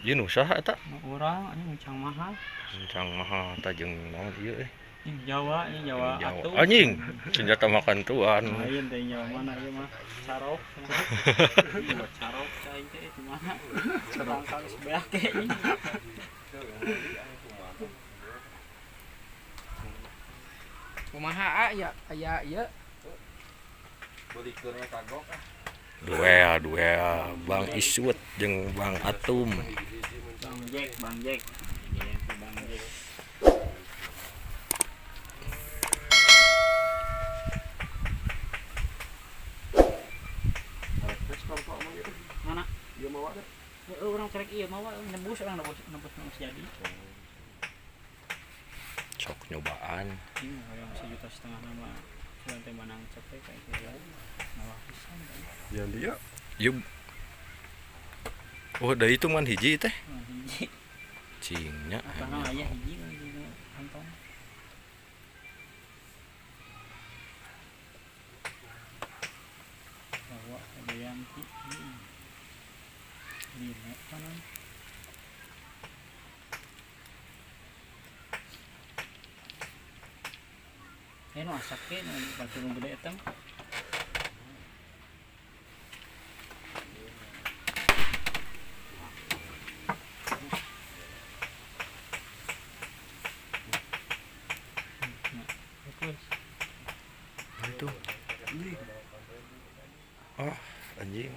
Yeun usaha eta. Urang ini mencang mahal. Encang mahal ta jeung naon ieu Ini Jawa, ini Jawa atuh. Anjing, senjata makan tuan. Lain teh Jawa mana ieu mah? Carok. Buat carok cai teh di mana? Carok kali sebeak ge ini. Kumaha ya aya ieu? Bolikeunnya kagok ah. Duel Bang Isut jeung Bang Atum. Bang Jack. Ini Bang Jack. Mana? Dia mau ada. Orang cerek ieu mah nebus jadi. Sok nyobaan. Ini yang 1,5 juta nama sudah teh menang cepet kayak gitu. Mawah pisan. Yang dia Yuk. Oh, da itu man hiji teh. Hiji. Cingnya. Karena aya hiji di kantong. Bawa Dayanti. Ini kanan. Nu asak ke nu batu nu gede eta. Itu. Oh, anjing.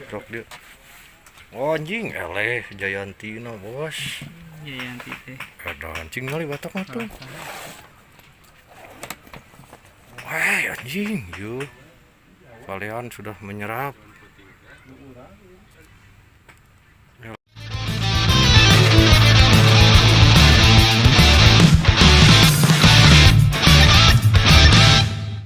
Rok dia. Oh, anjing, eleh Jayantina, Bos. Jayanti teh. Ada anjing kali batok mah tuh. Wah, anjing, yuk. Kalian sudah menyerap.